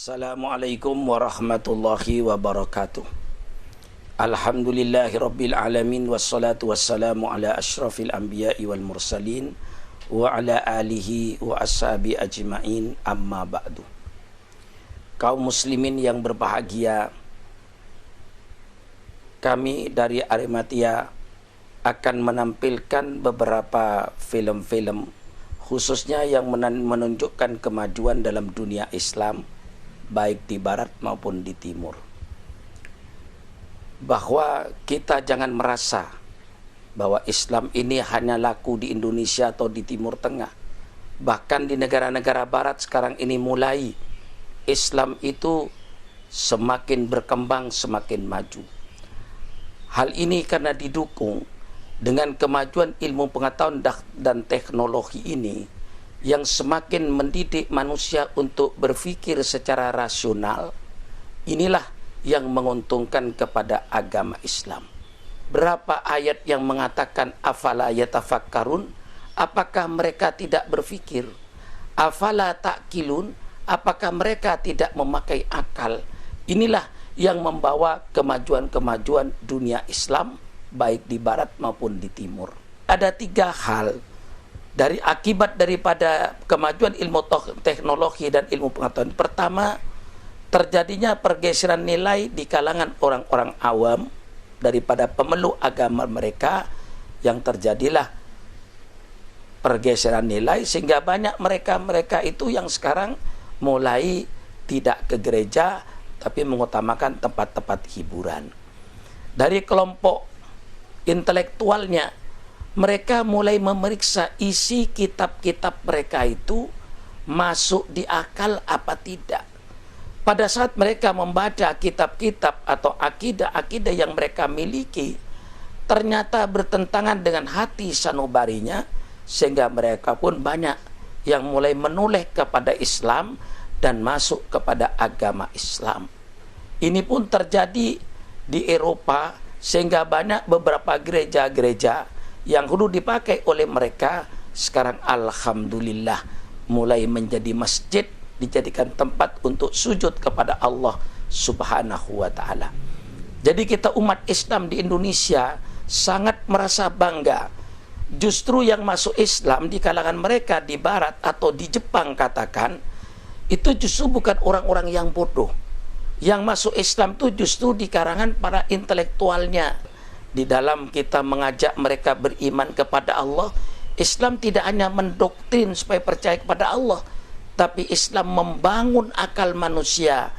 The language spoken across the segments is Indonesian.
Assalamualaikum warahmatullahi wabarakatuh. Alhamdulillahi rabbil alamin, wassalatu wassalamu ala asyrafil anbiya'i wal mursalin wa ala alihi wa ashabi ajma'in, amma ba'du. Kaum muslimin yang berbahagia, kami dari Arimatia akan menampilkan beberapa film-film khususnya yang menunjukkan kemajuan dalam dunia Islam, baik di barat maupun di timur. Bahwa kita jangan merasa bahwa Islam ini hanya laku di Indonesia atau di Timur Tengah. Bahkan di negara-negara barat sekarang ini mulai Islam itu semakin berkembang, semakin maju. Hal ini karena didukung dengan kemajuan ilmu pengetahuan dan teknologi ini yang semakin mendidik manusia untuk berpikir secara rasional. Inilah yang menguntungkan kepada agama Islam. Berapa ayat yang mengatakan afala yatafakkarun, apakah mereka tidak berpikir? Afala ta'qilun, apakah mereka tidak memakai akal? Inilah yang membawa kemajuan-kemajuan dunia Islam baik di barat maupun di timur. Ada 3 hal dari akibat daripada kemajuan ilmu teknologi dan ilmu pengetahuan. Pertama, terjadinya pergeseran nilai di kalangan orang-orang awam daripada pemeluk agama mereka, yang terjadilah pergeseran nilai sehingga banyak mereka itu yang sekarang mulai tidak ke gereja tapi mengutamakan tempat-tempat hiburan. Dari kelompok intelektualnya, mereka mulai memeriksa isi kitab-kitab mereka itu masuk di akal apa tidak. Pada saat mereka membaca kitab-kitab atau akidah-akidah yang mereka miliki ternyata bertentangan dengan hati sanubarinya, sehingga mereka pun banyak yang mulai menoleh kepada Islam dan masuk kepada agama Islam. Ini pun terjadi di Eropa, sehingga banyak beberapa gereja-gereja yang dulu dipakai oleh mereka sekarang alhamdulillah mulai menjadi masjid, dijadikan tempat untuk sujud kepada Allah Subhanahu wa ta'ala. Jadi kita umat Islam di Indonesia sangat merasa bangga. Justru yang masuk Islam di kalangan mereka di barat atau di Jepang katakan, itu justru bukan orang-orang yang bodoh. Yang masuk Islam itu justru di kalangan para intelektualnya. Di dalam kita mengajak mereka beriman kepada Allah, Islam tidak hanya mendoktrin supaya percaya kepada Allah, tapi Islam membangun akal manusia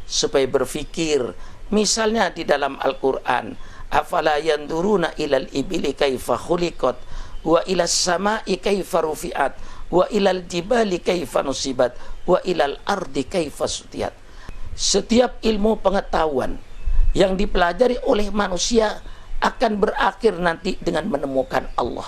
supaya berpikir. Misalnya di dalam Al-Quran, afala yanduruna ilal ibili kaifa khuliqat wa ilas sama'i kaifa rufi'at wa ilal jibali kaifa nusibat wa ilal ardi kaifa sutiyat. Setiap ilmu pengetahuan yang dipelajari oleh manusia akan berakhir nanti dengan menemukan Allah.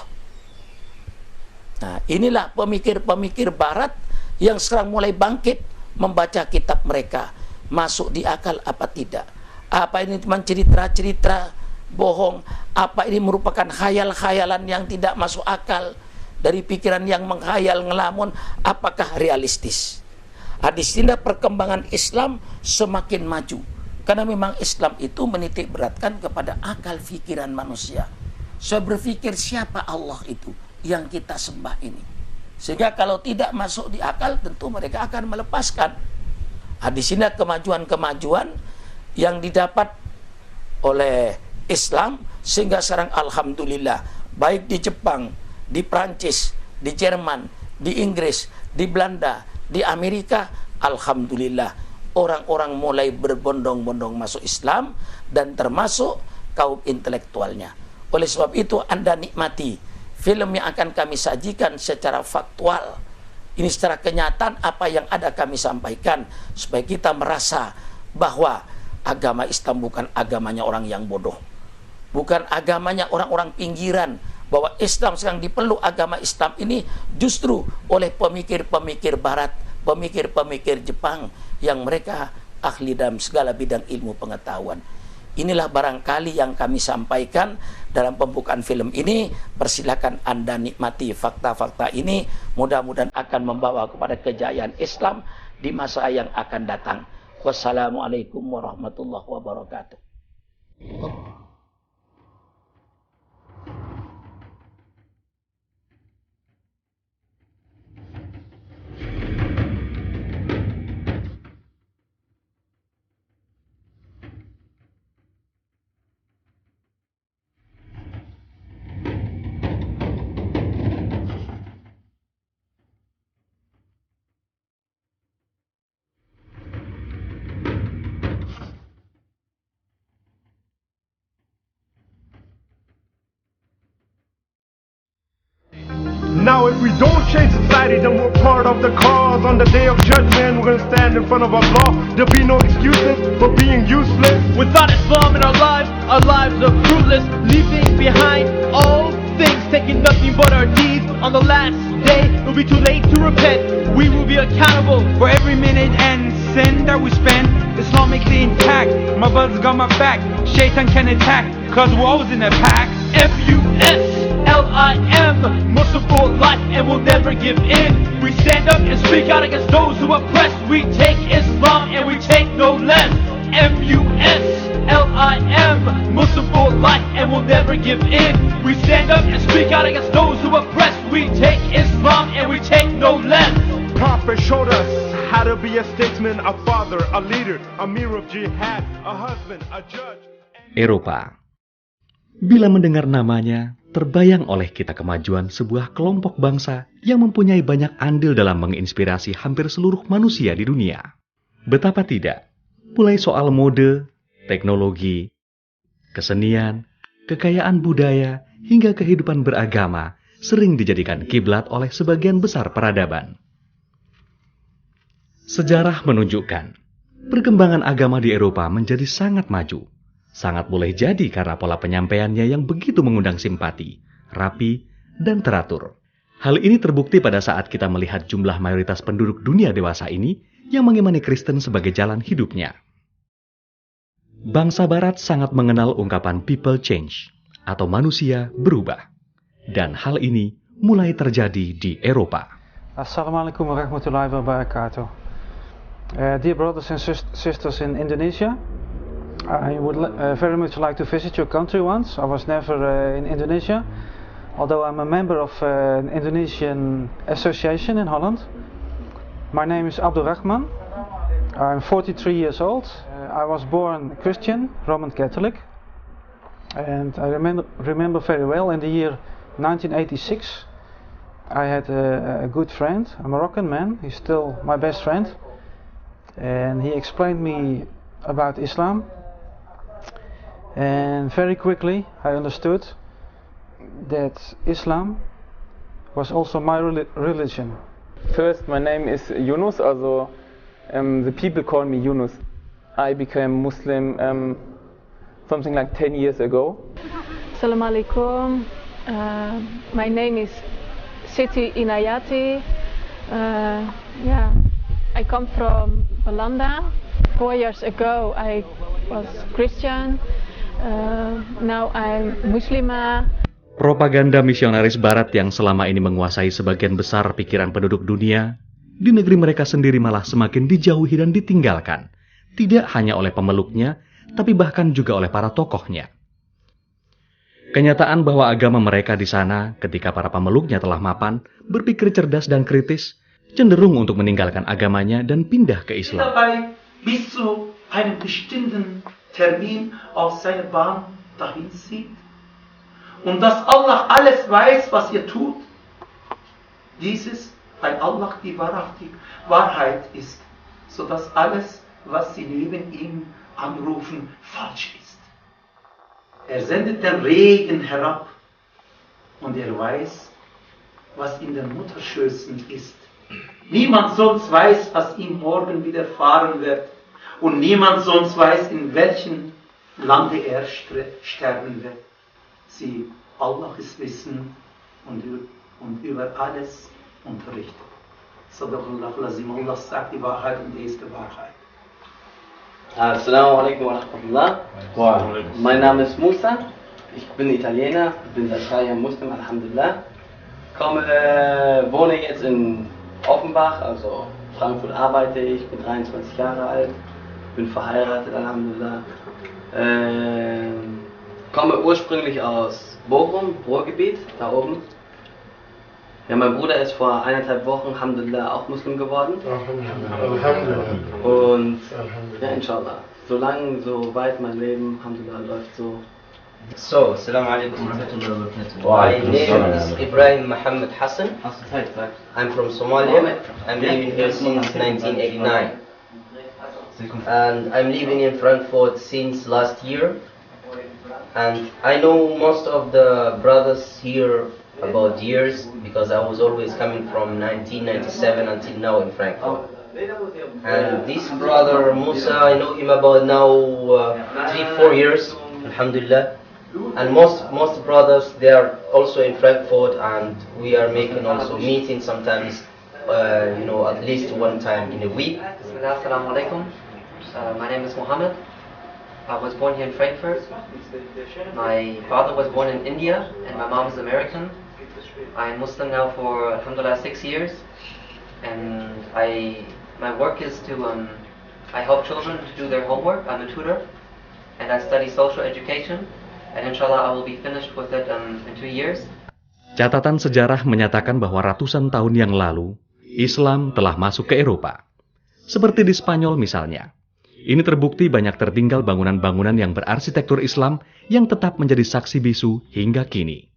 Nah, inilah pemikir-pemikir barat yang sekarang mulai bangkit membaca kitab mereka. Masuk di akal apa tidak? Apa ini cuma cerita-cerita bohong? Apa ini merupakan khayal-khayalan yang tidak masuk akal? Dari pikiran yang menghayal, ngelamun, apakah realistis? Di sini perkembangan Islam semakin maju. Karena memang Islam itu menitik beratkan kepada akal pikiran manusia. Saya berpikir siapa Allah itu yang kita sembah ini. Sehingga kalau tidak masuk di akal tentu mereka akan melepaskan. Di sini kemajuan-kemajuan yang didapat oleh Islam sehingga sekarang alhamdulillah baik di Jepang, di Prancis, di Jerman, di Inggris, di Belanda, di Amerika, alhamdulillah orang-orang mulai berbondong-bondong masuk Islam dan termasuk kaum intelektualnya. Oleh sebab itu Anda nikmati film yang akan kami sajikan secara faktual. Ini secara kenyataan apa yang ada kami sampaikan supaya kita merasa bahwa agama Islam bukan agamanya orang yang bodoh. Bukan agamanya orang-orang pinggiran. Bahwa Islam sekarang dipeluk agama Islam ini justru oleh pemikir-pemikir barat, pemikir-pemikir Jepang yang mereka ahli dalam segala bidang ilmu pengetahuan. Inilah barangkali yang kami sampaikan dalam pembukaan film ini. Persilakan Anda nikmati fakta-fakta ini. Mudah-mudahan akan membawa kepada kejayaan Islam di masa yang akan datang. Wassalamualaikum warahmatullahi wabarakatuh. Now if we don't change society, then we're part of the cause. On the day of judgment, we're gonna stand in front of Allah. There'll be no excuses for being useless. Without Islam in our lives are fruitless. Leaving behind all things, taking nothing but our deeds. On the last day, it'll be too late to repent. We will be accountable for every minute and sin that we spend. Islamically intact, my brother's got my back. Shaitan can attack, cause we're always in a pack. FUSLIM, Muslim for life and we'll never give in. We stand up and speak out against those who oppress. We take Islam and we take no less. MUSLIM, Muslim for life and we'll never give in. We stand up and speak out against those who oppress. We take Islam and we take no less. Prophet showed us how to be a statesman, a father, a leader, a mirror of jihad, a husband, a judge. Eropa. Bila mendengar namanya, terbayang oleh kita kemajuan sebuah kelompok bangsa yang mempunyai banyak andil dalam menginspirasi hampir seluruh manusia di dunia. Betapa tidak, mulai soal mode, teknologi, kesenian, kekayaan budaya, hingga kehidupan beragama sering dijadikan kiblat oleh sebagian besar peradaban. Sejarah menunjukkan, perkembangan agama di Eropa menjadi sangat maju. Sangat boleh jadi karena pola penyampaiannya yang begitu mengundang simpati, rapi, dan teratur. Hal ini terbukti pada saat kita melihat jumlah mayoritas penduduk dunia dewasa ini yang mengimani Kristen sebagai jalan hidupnya. Bangsa Barat sangat mengenal ungkapan people change, atau manusia berubah. Dan hal ini mulai terjadi di Eropa. Assalamualaikum warahmatullahi wabarakatuh. Dear brothers and sisters in Indonesia, I would very much like to visit your country once. I was never in Indonesia, although I'm a member of an Indonesian association in Holland. My name is Abdul Rahman. I'm 43 years old. I was born Christian, Roman Catholic, and I remember very well in the year 1986 I had a good friend, a Moroccan man. He's still my best friend, and he explained me about Islam. And very quickly I understood that Islam was also my religion. First, my name is Yunus, also the people call me Yunus. I became Muslim something like 10 years ago. Assalamualaikum. My name is Siti Inayati. I come from Belanda. 4 years ago I was Christian. Now I'm Muslimah. Propaganda misionaris Barat yang selama ini menguasai sebagian besar pikiran penduduk dunia, di negeri mereka sendiri malah semakin dijauhi dan ditinggalkan, tidak hanya oleh pemeluknya, tapi bahkan juga oleh para tokohnya. Kenyataan bahwa agama mereka di sana, ketika para pemeluknya telah mapan, berpikir cerdas dan kritis, cenderung untuk meninggalkan agamanya dan pindah ke Islam. Bis zu einem bestimmten Termin auf seine Bahn dahin zieht. Und dass Allah alles weiß, was ihr tut. Dieses, weil Allah die Wahrheit ist, sodass alles, was sie neben ihm anrufen, falsch ist. Er sendet den Regen herab und er weiß, was in den Mutterschößen ist. Niemand sonst weiß, was ihm morgen widerfahren wird. Und niemand sonst weiß, in welchem Lande er sterben wird. Sie, Allah ist Wissen und über alles unterrichtet. Sadaqallahu lazim. Allah sagt die Wahrheit und die ist die Wahrheit. Assalamu alaikum wa rahmatullah. Mein Name ist Musa. Ich bin Italiener, bin seit 3 Jahren Muslim, Alhamdulillah. Wohne jetzt in Offenbach, also Frankfurt arbeite ich, bin 23 Jahre alt. bin verheiratet, Alhamdulillah. Komme ursprünglich aus Bochum, Ruhrgebiet, da oben. Ja, mein Bruder ist vor 1,5 Wochen, Alhamdulillah, auch Muslim geworden. Alhamdulillah. Und ja, inshallah. Solange, so weit mein Leben, Alhamdulillah, läuft so. So, Assalamu alaikum warahmatullahi wabarakatuh. My name is Ibrahim Muhammad Hassan. I'm from Somalia. I'm living here since 1989. And I'm living in Frankfurt since last year. And I know most of the brothers here about years because I was always coming from 1997 until now in Frankfurt. And this brother Musa, I know him about now 3-4 years, Alhamdulillah. And most brothers, they are also in Frankfurt, and we are making also meetings sometimes, at least one time in a week. Assalamu alaikum. My name is Muhammad. I was born here in Frankfurt. My father was born in India, and my mom is American. I am Muslim now for, alhamdulillah, 6 years. And my work is to, I help children to do their homework. I'm a tutor. And I study social education. And inshallah I will be finished with it in 2 years. Catatan sejarah menyatakan bahwa ratusan tahun yang lalu, Islam telah masuk ke Eropa. Seperti di Spanyol misalnya. Ini terbukti banyak tertinggal bangunan-bangunan yang berarsitektur Islam yang tetap menjadi saksi bisu hingga kini.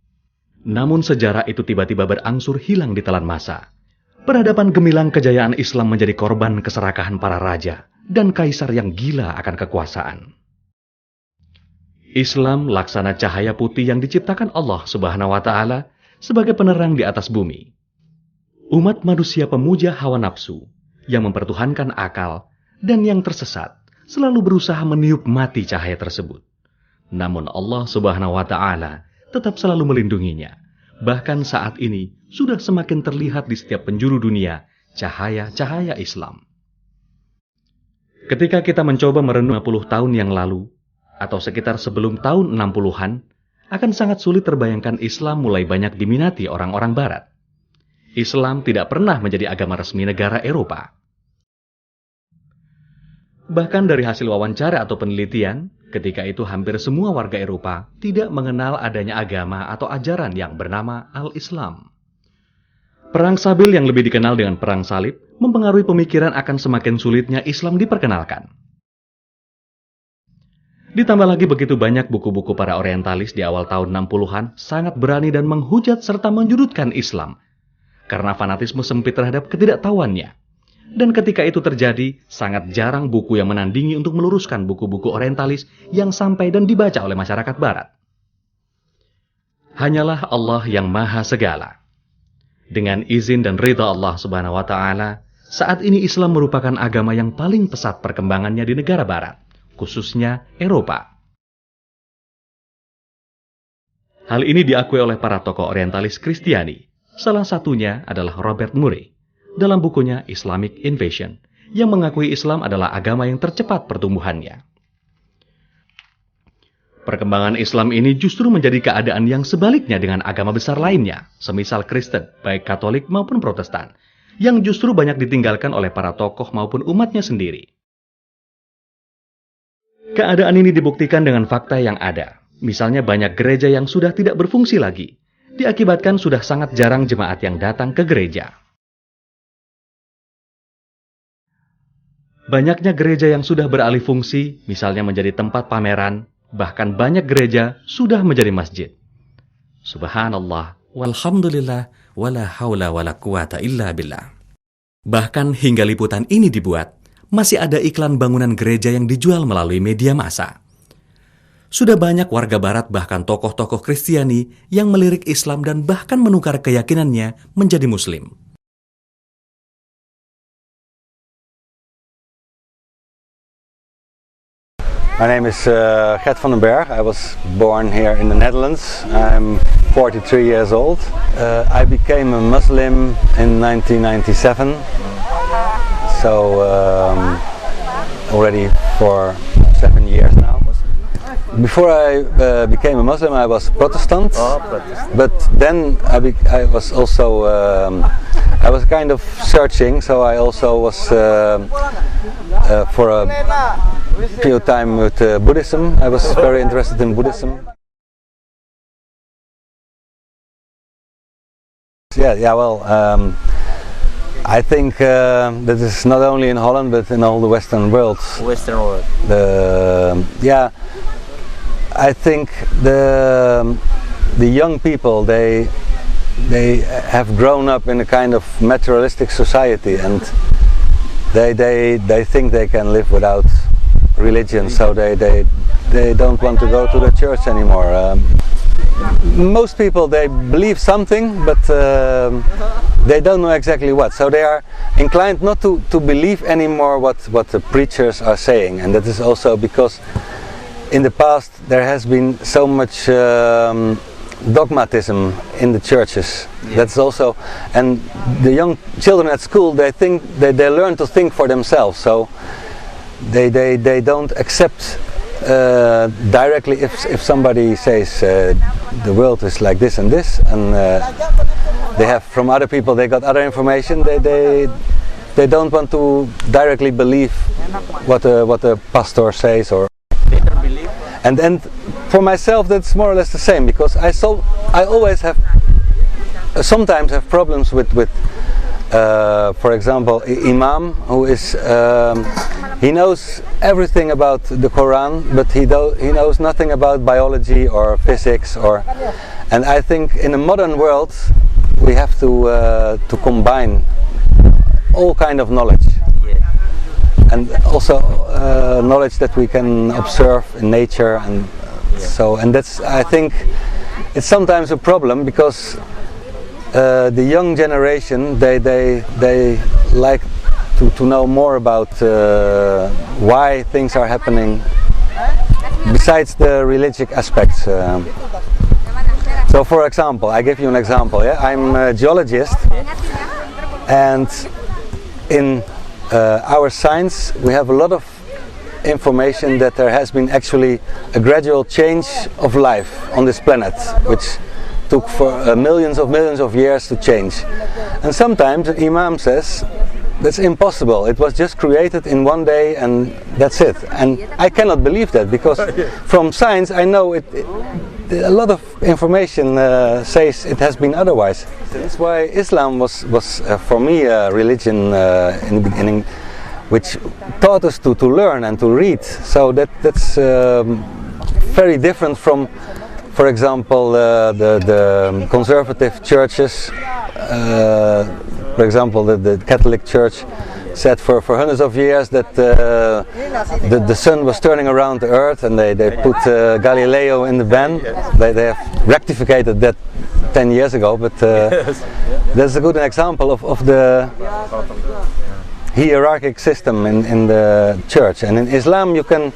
Namun sejarah itu tiba-tiba berangsur hilang di telan masa. Peradaban gemilang kejayaan Islam menjadi korban keserakahan para raja dan kaisar yang gila akan kekuasaan. Islam laksana cahaya putih yang diciptakan Allah Subhanahu wa Ta'ala sebagai penerang di atas bumi. Umat manusia pemuja hawa nafsu yang mempertuhankan akal dan yang tersesat selalu berusaha meniup mati cahaya tersebut. Namun Allah Subhanahu wa Ta'ala tetap selalu melindunginya. Bahkan saat ini sudah semakin terlihat di setiap penjuru dunia cahaya-cahaya Islam. Ketika kita mencoba merenung 50 tahun yang lalu, atau sekitar sebelum tahun 60-an, akan sangat sulit terbayangkan Islam mulai banyak diminati orang-orang Barat. Islam tidak pernah menjadi agama resmi negara Eropa. Bahkan dari hasil wawancara atau penelitian, ketika itu hampir semua warga Eropa tidak mengenal adanya agama atau ajaran yang bernama Al-Islam. Perang Sabil yang lebih dikenal dengan Perang Salib mempengaruhi pemikiran akan semakin sulitnya Islam diperkenalkan. Ditambah lagi begitu banyak buku-buku para orientalis di awal tahun 60-an sangat berani dan menghujat serta menjudutkan Islam karena fanatisme sempit terhadap ketidaktahuannya. Dan ketika itu terjadi, sangat jarang buku yang menandingi untuk meluruskan buku-buku orientalis yang sampai dan dibaca oleh masyarakat Barat. Hanyalah Allah yang Maha Segala. Dengan izin dan ridha Allah Subhanahu wa Ta'ala, saat ini Islam merupakan agama yang paling pesat perkembangannya di negara Barat, khususnya Eropa. Hal ini diakui oleh para tokoh orientalis Kristiani. Salah satunya adalah Robert Murray dalam bukunya Islamic Invasion, yang mengakui Islam adalah agama yang tercepat pertumbuhannya. Perkembangan Islam ini justru menjadi keadaan yang sebaliknya dengan agama besar lainnya, semisal Kristen, baik Katolik maupun Protestan, yang justru banyak ditinggalkan oleh para tokoh maupun umatnya sendiri. Keadaan ini dibuktikan dengan fakta yang ada. Misalnya banyak gereja yang sudah tidak berfungsi lagi, diakibatkan sudah sangat jarang jemaat yang datang ke gereja. Banyaknya gereja yang sudah beralih fungsi, misalnya menjadi tempat pameran, bahkan banyak gereja sudah menjadi masjid. Subhanallah, walhamdulillah, wala haula wala quwata illa billah. Bahkan hingga liputan ini dibuat, masih ada iklan bangunan gereja yang dijual melalui media massa. Sudah banyak warga Barat bahkan tokoh-tokoh Kristiani yang melirik Islam dan bahkan menukar keyakinannya menjadi Muslim. My name is Gert van den Berg. I was born here in the Netherlands. I'm 43 years old. I became a Muslim in 1997. So already for 7 years now. Before I became a Muslim, I was Protestant. But then I was also I was kind of searching. So I also was for a few time with Buddhism. I was very interested in Buddhism. Well, I think that is not only in Holland but in all the Western world. I think the young people, they have grown up in a kind of materialistic society, and they think they can live without religion, so they don't want to go to the church anymore. Most people, they believe something, but they don't know exactly what, so they are inclined not to believe anymore what the preachers are saying. And that is also because in the past there has been so much dogmatism in the churches. That's also, and the young children at school, they think they learn to think for themselves, so they don't accept directly if somebody says the world is like this and this, and they have from other people, they got other information, they don't want to directly believe what the pastor says, or and for myself that's more or less the same, because I always sometimes have problems with for example, Imam, who is he knows everything about the Quran, but he knows nothing about biology or physics, and I think in a modern world we have to combine all kind of knowledge, and also knowledge that we can observe in nature, and that's, I think it's sometimes a problem, because the young generation, they like to know more about why things are happening besides the religious aspects. So for example, I give you an example. I'm a geologist, and in our science we have a lot of information that there has been actually a gradual change of life on this planet, which took for millions of years to change. And sometimes the Imam says that's impossible, it was just created in one day and that's it. And I cannot believe that, because from science I know a lot of information says it has been otherwise. That's why Islam was for me a religion in the beginning, which taught us to learn and to read. So that's very different from, for example, the conservative churches. For example, the Catholic Church said for hundreds of years that the sun was turning around the earth, and they put Galileo in the ban. They have rectified that 10 years ago, but that's a good example of the hierarchic system in the church. And in Islam you can,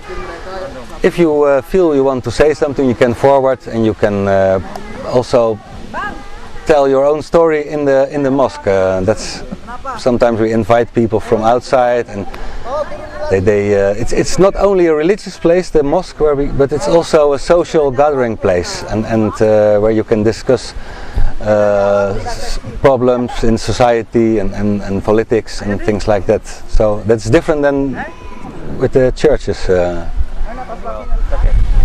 if you feel you want to say something, you can forward, and you can also tell your own story in the mosque. That's sometimes we invite people from outside, and it's not only a religious place, the mosque, but it's also a social gathering place, and where you can discuss problems in society and politics and things like that. So that's different than with the churches.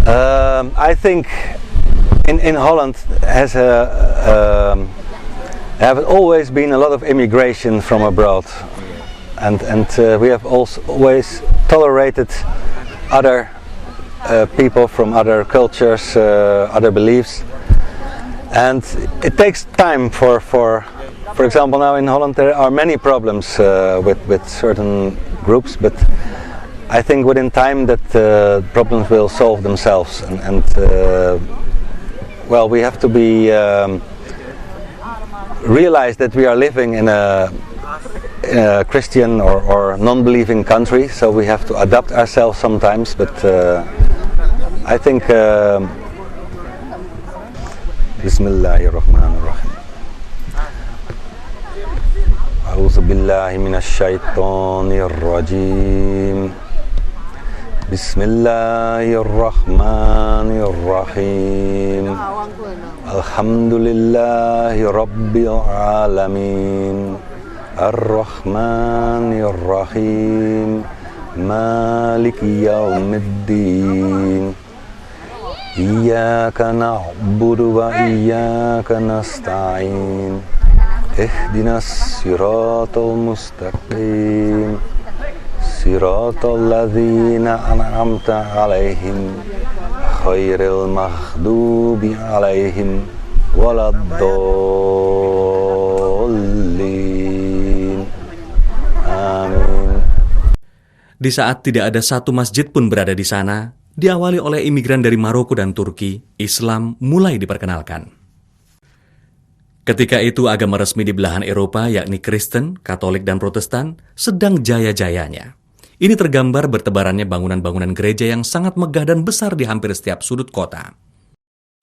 I think in Holland have always been a lot of immigration from abroad, and we have also always tolerated other people from other cultures, other beliefs, and it takes time for example, now in Holland there are many problems with certain groups, but I think within time that problems will solve themselves, and well, we have to be realize that we are living in a Christian or non-believing country, so we have to adapt ourselves sometimes, but I think Bismillahirrahmanirrahim. A'udzu billahi minasy syaithanir rajim. Bismillahirrahmanirrahim. Alhamdulillahi rabbil alamin. Ar-Rahmanir Rahim. Maliki yaumiddin. Iyyaka na'budu wa iyyaka nasta'in. Ihdinas siratal mustaqim. Siratal ladzina an'amta 'alaihim khairil maghdubi 'alaihim waladdallin. Amin. Di saat tidak ada satu masjid pun berada di sana, diawali oleh imigran dari Maroko dan Turki, Islam mulai diperkenalkan. Ketika itu agama resmi di belahan Eropa, yakni Kristen, Katolik, dan Protestan, sedang jaya-jayanya. Ini tergambar bertebarannya bangunan-bangunan gereja yang sangat megah dan besar di hampir setiap sudut kota.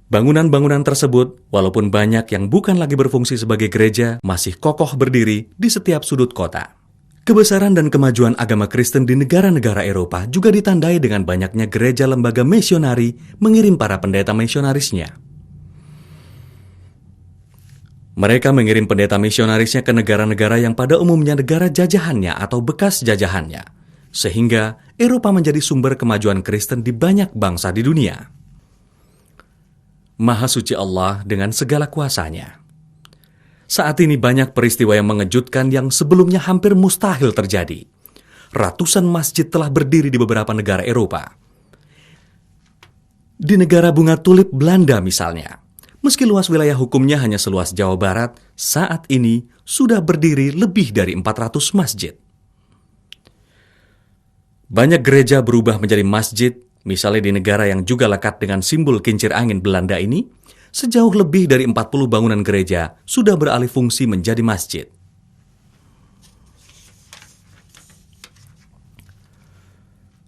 Bangunan-bangunan tersebut, walaupun banyak yang bukan lagi berfungsi sebagai gereja, masih kokoh berdiri di setiap sudut kota. Kebesaran dan kemajuan agama Kristen di negara-negara Eropa juga ditandai dengan banyaknya gereja lembaga misionari mengirim para pendeta misionarisnya. Mereka mengirim pendeta misionarisnya ke negara-negara yang pada umumnya negara jajahannya atau bekas jajahannya, sehingga Eropa menjadi sumber kemajuan Kristen di banyak bangsa di dunia. Maha suci Allah dengan segala kuasanya. Saat ini banyak peristiwa yang mengejutkan yang sebelumnya hampir mustahil terjadi. Ratusan masjid telah berdiri di beberapa negara Eropa. Di negara bunga tulip Belanda misalnya, meski luas wilayah hukumnya hanya seluas Jawa Barat, saat ini sudah berdiri lebih dari 400 masjid. Banyak gereja berubah menjadi masjid, misalnya di negara yang juga lekat dengan simbol kincir angin Belanda ini, sejauh lebih dari 40 bangunan gereja sudah beralih fungsi menjadi masjid.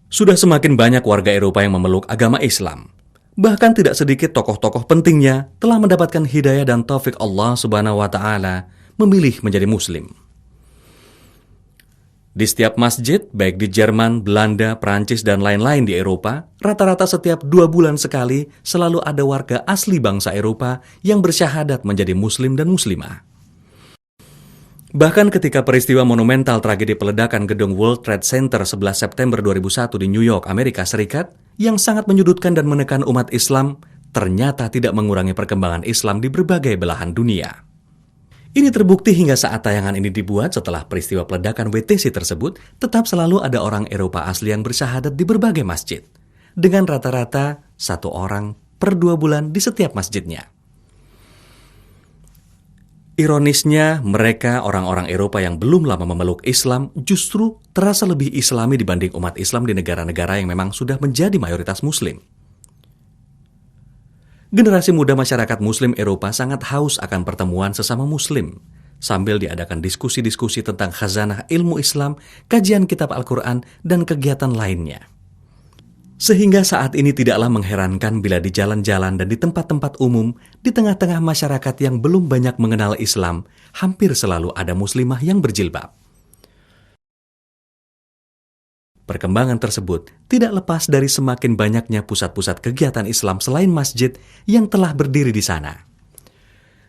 Sudah semakin banyak warga Eropa yang memeluk agama Islam. Bahkan tidak sedikit tokoh-tokoh pentingnya telah mendapatkan hidayah dan taufik Allah Subhanahu wa Ta'ala memilih menjadi Muslim. Di setiap masjid, baik di Jerman, Belanda, Prancis, dan lain-lain di Eropa, rata-rata setiap 2 bulan sekali selalu ada warga asli bangsa Eropa yang bersyahadat menjadi Muslim dan Muslimah. Bahkan ketika peristiwa monumental tragedi peledakan gedung World Trade Center 11 September 2001 di New York, Amerika Serikat, yang sangat menyudutkan dan menekan umat Islam, ternyata tidak mengurangi perkembangan Islam di berbagai belahan dunia. Ini terbukti hingga saat tayangan ini dibuat setelah peristiwa peledakan WTC tersebut, tetap selalu ada orang Eropa asli yang bersyahadat di berbagai masjid, dengan rata-rata 1 orang per 2 bulan di setiap masjidnya. Ironisnya, mereka orang-orang Eropa yang belum lama memeluk Islam justru terasa lebih Islami dibanding umat Islam di negara-negara yang memang sudah menjadi mayoritas Muslim. Generasi muda masyarakat Muslim Eropa sangat haus akan pertemuan sesama Muslim, sambil diadakan diskusi-diskusi tentang khazanah ilmu Islam, kajian kitab Al-Quran, dan kegiatan lainnya. Sehingga saat ini tidaklah mengherankan bila di jalan-jalan dan di tempat-tempat umum, di tengah-tengah masyarakat yang belum banyak mengenal Islam, hampir selalu ada muslimah yang berjilbab. Perkembangan tersebut tidak lepas dari semakin banyaknya pusat-pusat kegiatan Islam selain masjid yang telah berdiri di sana.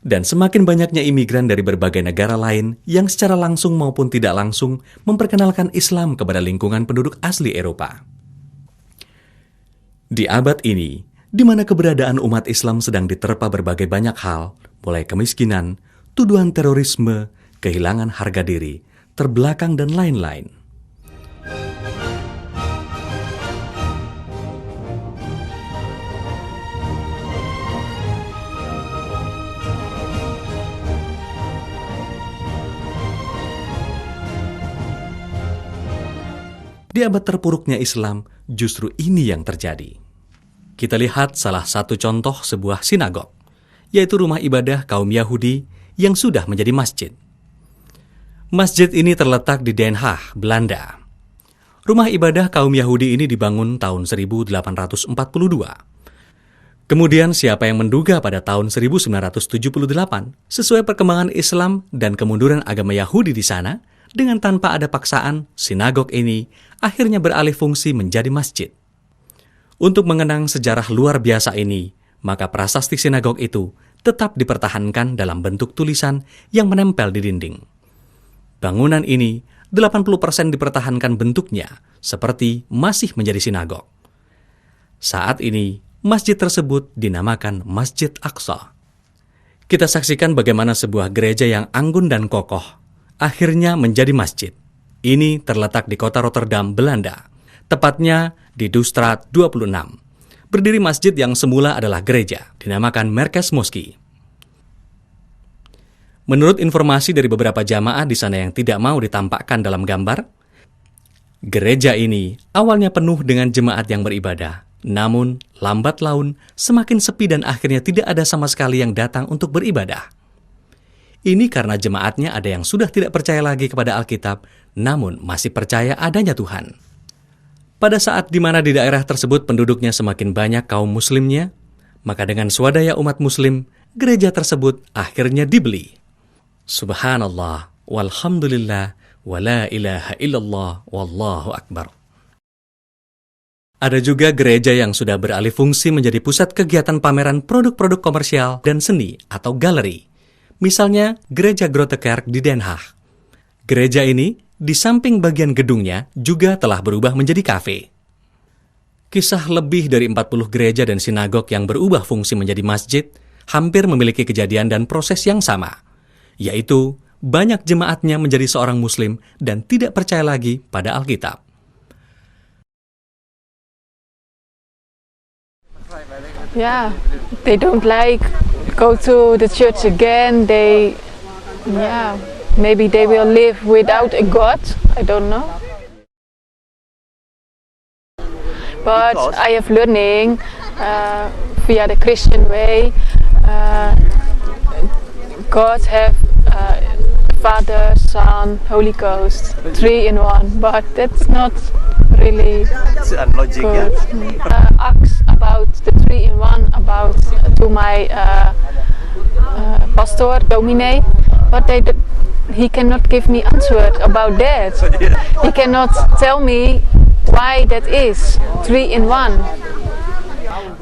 Dan semakin banyaknya imigran dari berbagai negara lain yang secara langsung maupun tidak langsung memperkenalkan Islam kepada lingkungan penduduk asli Eropa. Di abad ini, di mana keberadaan umat Islam sedang diterpa berbagai banyak hal, mulai kemiskinan, tuduhan terorisme, kehilangan harga diri, terbelakang, dan lain-lain. Di abad terpuruknya Islam, justru ini yang terjadi. Kita lihat salah satu contoh sebuah sinagog, yaitu rumah ibadah kaum Yahudi yang sudah menjadi masjid. Masjid ini terletak di Den Haag, Belanda. Rumah ibadah kaum Yahudi ini dibangun tahun 1842. Kemudian siapa yang menduga pada tahun 1978, sesuai perkembangan Islam dan kemunduran agama Yahudi di sana, dengan tanpa ada paksaan, sinagog ini akhirnya beralih fungsi menjadi masjid. Untuk mengenang sejarah luar biasa ini, maka prasasti sinagog itu tetap dipertahankan dalam bentuk tulisan yang menempel di dinding. Bangunan ini 80% dipertahankan bentuknya, seperti masih menjadi sinagog. Saat ini, masjid tersebut dinamakan Masjid Aqsa. Kita saksikan bagaimana sebuah gereja yang anggun dan kokoh akhirnya menjadi masjid. Ini terletak di kota Rotterdam, Belanda, tepatnya di Doestraat 26. Berdiri masjid yang semula adalah gereja, dinamakan Merkez Moski. Menurut informasi dari beberapa jamaah di sana yang tidak mau ditampakkan dalam gambar, gereja ini awalnya penuh dengan jemaat yang beribadah. Namun, lambat laun semakin sepi dan akhirnya tidak ada sama sekali yang datang untuk beribadah. Ini karena jemaatnya ada yang sudah tidak percaya lagi kepada Alkitab, namun masih percaya adanya Tuhan. Pada saat di mana di daerah tersebut penduduknya semakin banyak kaum muslimnya, maka dengan swadaya umat muslim, gereja tersebut akhirnya dibeli. Subhanallah, walhamdulillah, wa la ilaha illallah, wallahu akbar. Ada juga gereja yang sudah beralih fungsi menjadi pusat kegiatan pameran produk-produk komersial dan seni atau galeri. Misalnya, Gereja Grote Kerk di Den Haag. Gereja ini, di samping bagian gedungnya, juga telah berubah menjadi kafe. Kisah lebih dari 40 gereja dan sinagog yang berubah fungsi menjadi masjid hampir memiliki kejadian dan proses yang sama, yaitu banyak jemaatnya menjadi seorang muslim dan tidak percaya lagi pada Alkitab. Yeah, they don't like go to the church again. Maybe they will live without a God. I don't know. But because I have learning via the Christian way. God have Father, Son, Holy Ghost, 3 in 1. But that's not really good. Ask about the 3 in 1 to my pastor, Domine, but he cannot give me answer about that. He cannot tell me why that is 3 in 1.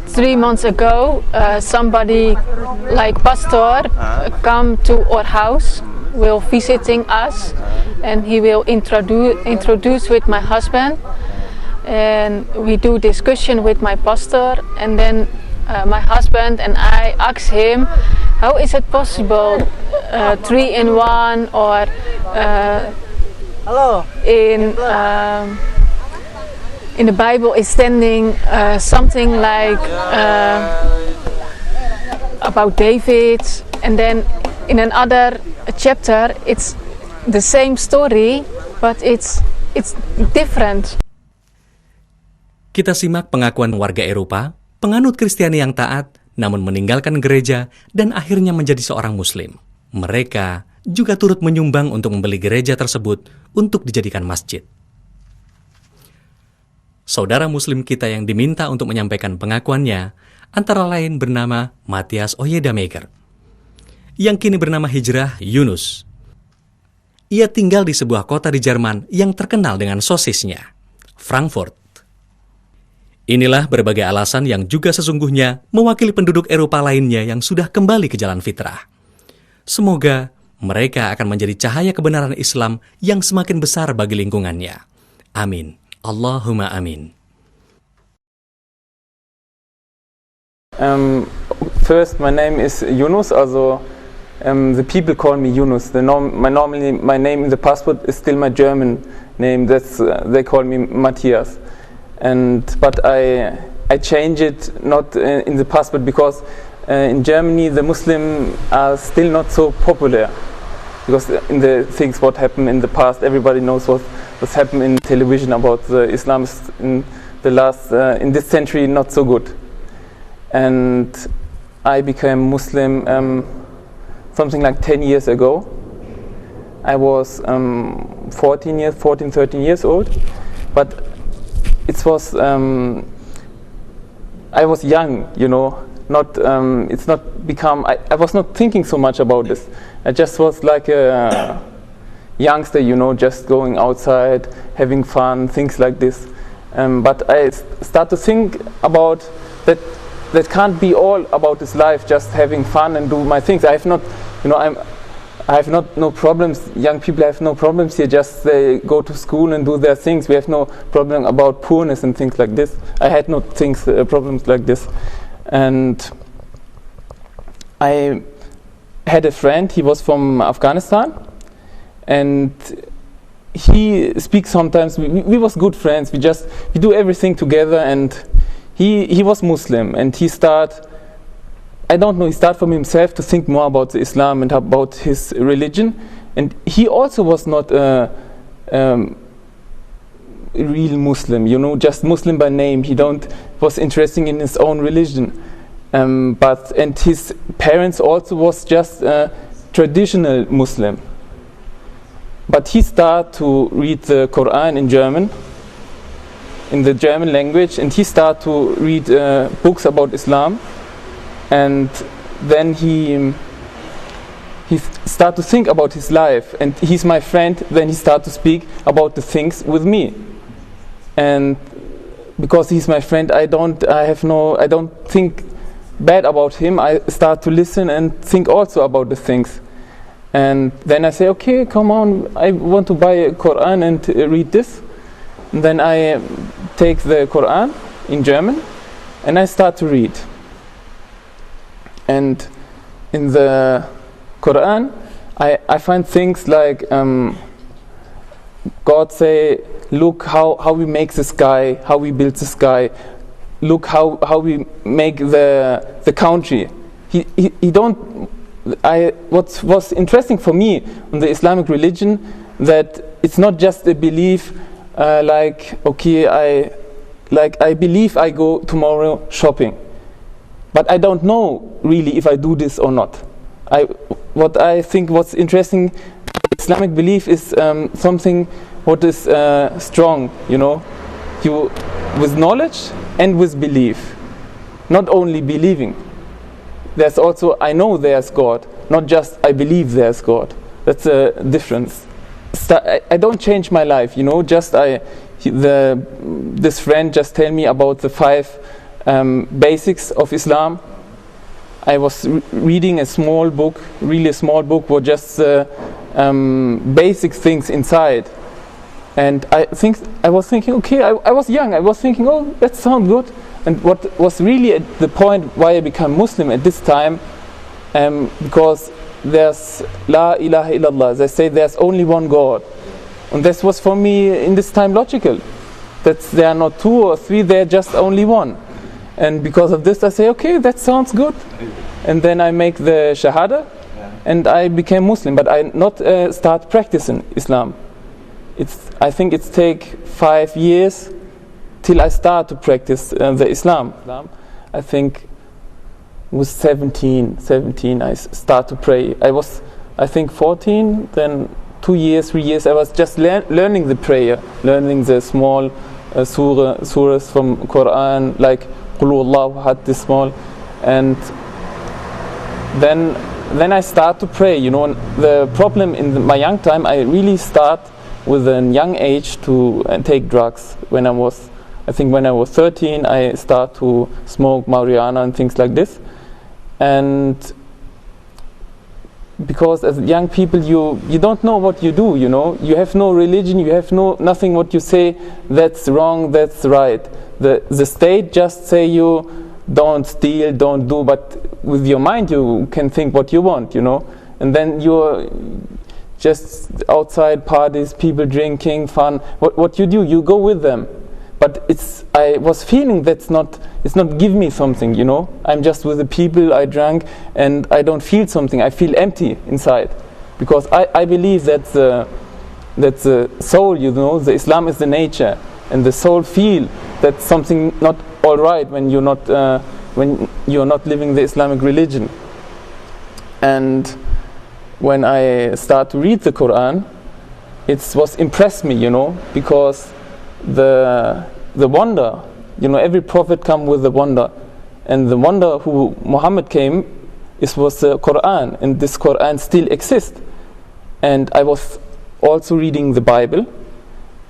3 months ago, somebody like pastor come to our house, will visiting us, and he will introduce with my husband, and we do discussion with my pastor, and then my husband and I ask him, how is it possible 3 in 1 or in the Bible is standing something like about David, and then in another chapter it's the same story but it's different. Kita simak pengakuan warga Eropa, penganut Kristiani yang taat namun meninggalkan gereja dan akhirnya menjadi seorang muslim. Mereka juga turut menyumbang untuk membeli gereja tersebut untuk dijadikan masjid. Saudara muslim kita yang diminta untuk menyampaikan pengakuannya antara lain bernama Matthias Oyedamaker, yang kini bernama hijrah Yunus. Ia tinggal di sebuah kota di Jerman yang terkenal dengan sosisnya, Frankfurt. Inilah berbagai alasan yang juga sesungguhnya mewakili penduduk Eropa lainnya yang sudah kembali ke jalan fitrah. Semoga mereka akan menjadi cahaya kebenaran Islam yang semakin besar bagi lingkungannya. Amin. Allahumma amin. First, my name is Yunus. The people call me Yunus. My name in the passport is still my German name. They call me Matthias. But I change it not in the passport because in Germany the Muslims are still not so popular, because in the things what happened in the past, everybody knows what's happened in television about the Islamists in the last in this century, not so good. And I became Muslim something like 10 years ago. I was 13 years old, but it was I was young, it's not become, I was not thinking so much about this. I just was like a youngster, just going outside, having fun, things like this. But I start to think about that can't be all about this life, just having fun and do my things. I have not, I have no problems. Young people have no problems here. Just they go to school and do their things. We have no problem about poorness and things like this. I had no problems like this. And I had a friend. He was from Afghanistan, and he speaks sometimes. We was good friends. We do everything together. And he was Muslim, and he start from himself to think more about Islam and about his religion. And he also was not a real Muslim, just Muslim by name. He was interested in his own religion. And his parents also was just a traditional Muslim. But he started to read the Quran in German, in the German language, and he started to read books about Islam. And then he started to think about his life, and he's my friend. Then he started to speak about the things with me, and because he's my friend, I don't think bad about him. I start to listen and think also about the things. And then I say, okay, come on, I want to buy a Quran and read this. And then I take the Quran in German and I start to read. And in the Quran, I find things like God say, look how we make the sky, how we build the sky. Look how we make the country. What was interesting for me in the Islamic religion, that it's not just a belief I believe I go tomorrow shopping, but I don't know really if I do this or not. What I think what's interesting, Islamic belief is something what is strong, you with knowledge and with belief, not only believing. There's also I know there's God, not just I believe there's God. That's a difference. I don't change my life, this friend just tell me about the 5 basics of Islam. I was reading a small book, really a small book, with just basic things inside. And I was thinking, okay, I was young, I was thinking, oh, that sounds good. And what was really at the point why I became Muslim at this time, because there's La ilaha illallah, they say there's only one God. And this was for me in this time logical, that there are not 2 or 3, they're just only one. And because of this I say, okay, that sounds good. And then I make the Shahada, and I became Muslim, but I not start practicing Islam. I think it take 5 years till I start to practice the Islam. I think it was 17 I start to pray. I was, I think, 14, then 2 years, 3 years, I was just learning the prayer, learning the small surahs from Quran, like Qul Huwallahu Ahad, this small. And then I start to pray. The problem in my young time, I really start with a young age to take drugs. When I was 13, I start to smoke marijuana and things like this. And because as young people, you don't know what you do. You have no religion, you have nothing what you say that's wrong, that's right. The state just say you don't steal, don't do, but with your mind you can think what you want, and then you're just outside parties, people drinking, fun. What you do, you go with them. But I was feeling it's not give me something, I'm just with the people, I drank, and I don't feel something. I feel empty inside, because I believe that the soul, the Islam is the nature, and the soul feel that something not all right when you're not living the Islamic religion. And when I start to read the Quran, it was impressed me, because the wonder, every prophet come with the wonder, and the wonder who Muhammad came was the Quran, and this Quran still exists. And I was also reading the Bible,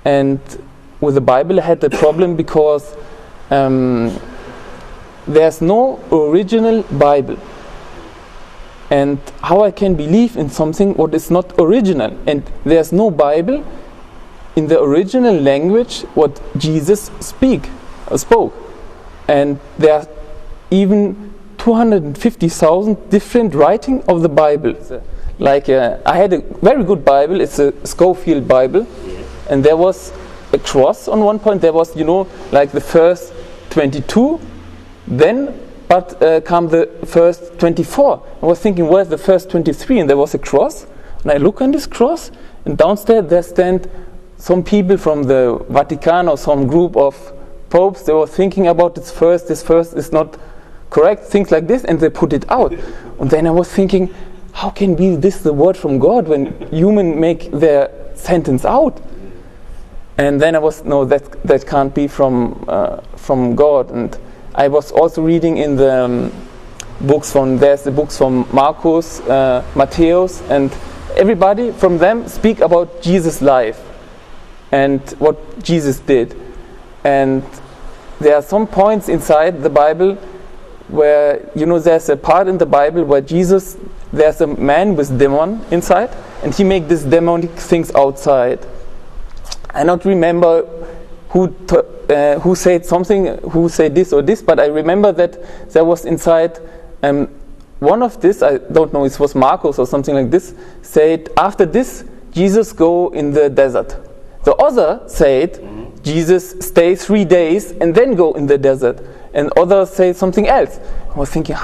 and with the Bible I had a problem because there's no original Bible. and how I can believe in something what is not original, and there's no Bible in the original language what Jesus spoke, and there are even 250,000 different writing of the Bible. Like I had a very good Bible, it's a Scofield Bible, and there was a cross on one point. There was, like the first 22, then come the first 24. I was thinking, where's the first 23? And there was a cross, and I look on this cross, and downstairs there stand some people from the Vatican or some group of popes. They were thinking about this first is not correct, things like this, and they put it out. And then I was thinking, how can be this the word from God when humans make their sentence out? And then I was, no, that can't be from God. And I was also reading in the there's the books from Marcus, Matthäus, and everybody from them speak about Jesus' life and what Jesus did. And there are some points inside the Bible where, there's a part in the Bible where there's a man with demon inside, and he make these demonic things outside. I don't remember who said something, who said this or this, but I remember that there was inside one of this, I don't know, it was Marcus or something like this, said, after this, Jesus go in the desert. The other said, Jesus stay 3 days and then go in the desert. And others say something else. I was thinking,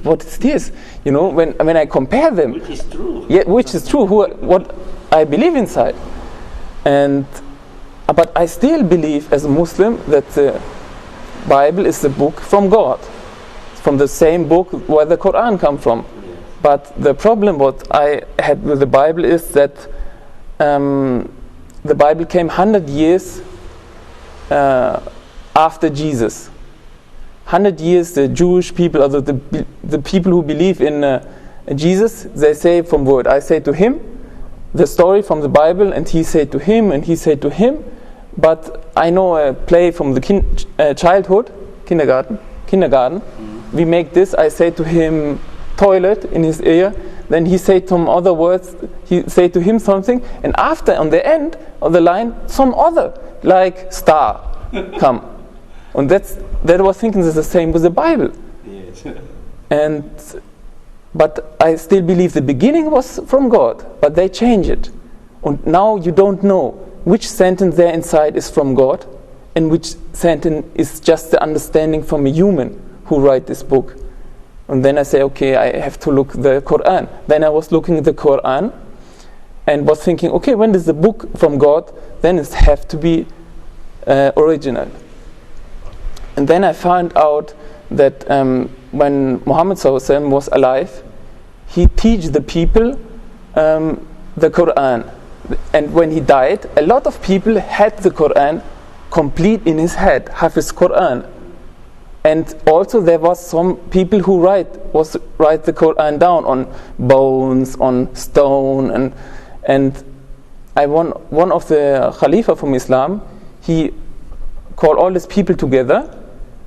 what is this? When I compare them. Which is true. Yeah, which is true, what I believe inside. But I still believe as a Muslim that the Bible is the book from God. It's from the same book where the Quran comes from. But the problem what I had with the Bible is that the Bible came 100 years after Jesus. 100 years the Jewish people, or the people who believe in Jesus, they say from word, I say to him the story from the Bible, and he said to him, and he said to him. But I know a play from the kindergarten. We make this, I say to him toilet in his ear, then he said some other words, he said to him something, and after, on the end of the line, some other, like star, come. And that was thinking is the same with the Bible. Yes. But I still believe the beginning was from God, but they change it. And now you don't know which sentence there inside is from God and which sentence is just the understanding from a human who write this book. And then I say, okay, I have to look the Quran. Then I was looking at the Quran and was thinking, okay, when is the book from God? Then it have to be original. And then I found out that when Muhammad ﷺ was alive, he teach the people the Quran. And when he died, a lot of people had the Quran complete in his head, Hafiz Quran. And also there was some people who write the Quran down on bones, on stone, and one of the Khalifa from Islam, he called all these people together,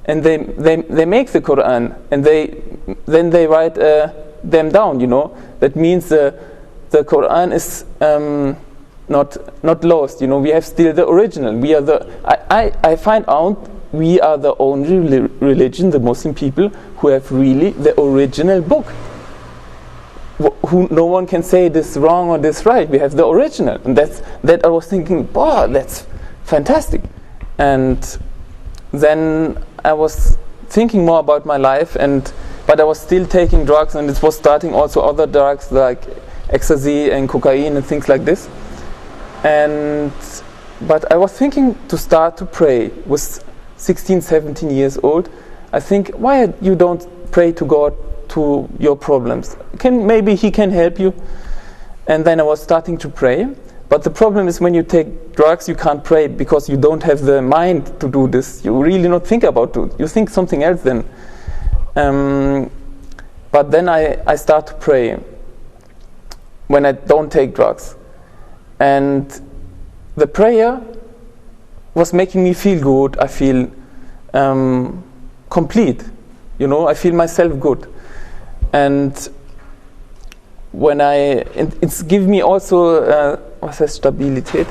and they make the Quran, and then they write them down. That means the Quran is not lost. We have still the original. We are I find out we are the only religion, the Muslim people, who have really the original book. Who no one can say this wrong or this right. We have the original, and that I was thinking, wow, that's fantastic. And then I was thinking more about my life, but I was still taking drugs, and it was starting also other drugs like ecstasy and cocaine and things like this. But I was thinking to start to pray. Was 16, 17 years old. I think, why you don't pray to God to your problems? Maybe He can help you. And then I was starting to pray. But the problem is when you take drugs, you can't pray because you don't have the mind to do this. You really not think about it. You think something else then. But then I start to pray when I don't take drugs. And the prayer was making me feel good. I feel complete. I feel myself good. And when it's give me also was heißt Stabilität?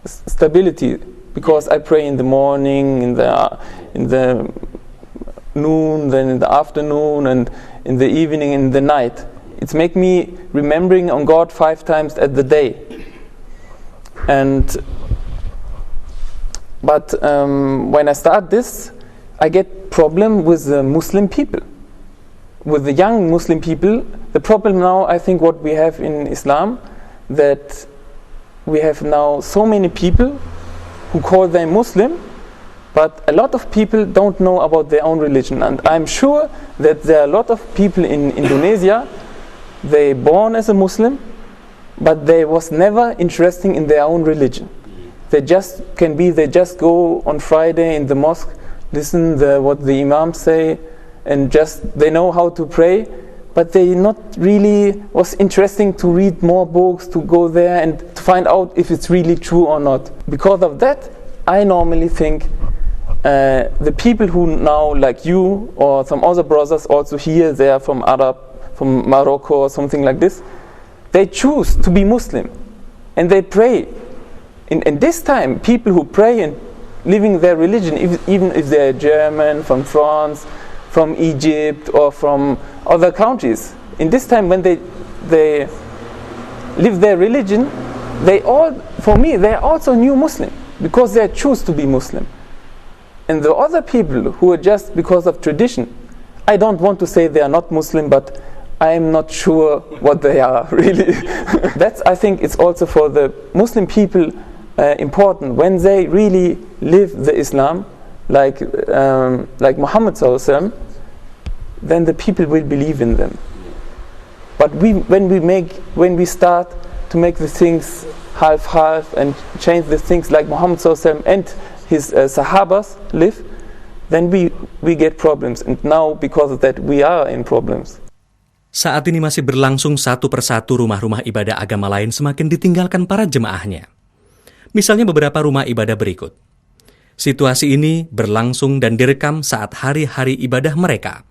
Stability, because I pray in the morning, in the noon, then in the afternoon, and in the evening, in the night. It's make me remembering on God 5 times at the day. But when I start this, I get problem with the Muslim people, with the young Muslim people. The problem now, I think, what we have in Islam, that we have now so many people who call them Muslim, but a lot of people don't know about their own religion. And I'm sure that there are a lot of people in Indonesia, they born as a Muslim, but they was never interested in their own religion. They just go on Friday in the mosque, listen what the imam say, and they know how to pray, but they not really was interesting to read more books, to go there and to find out if it's really true or not. Because of that, I normally think the people who now, like you or some other brothers also here, they are from Morocco or something like this, they choose to be Muslim and they pray. In this time, people who pray and living their religion, even if they're German, from France, from Egypt or from other countries, in this time when they live their religion, for me, they're also new Muslim because they choose to be Muslim. And the other people who are just because of tradition, I don't want to say they are not Muslim, but I'm not sure what they are really. I think it's also for the Muslim people important when they really live the Islam like Muhammad sallallahu alaihi wasallam, then the people will believe in them. But when we start to make the things half and change the things like Muhammad sallallahu alaihi wasallam and his Sahabas live, then we get problems. And now because of that we are in problems. Saat ini masih berlangsung satu persatu rumah-rumah ibadah agama lain semakin ditinggalkan para jemaahnya. Misalnya beberapa rumah ibadah berikut. Situasi ini berlangsung dan direkam saat hari-hari ibadah mereka.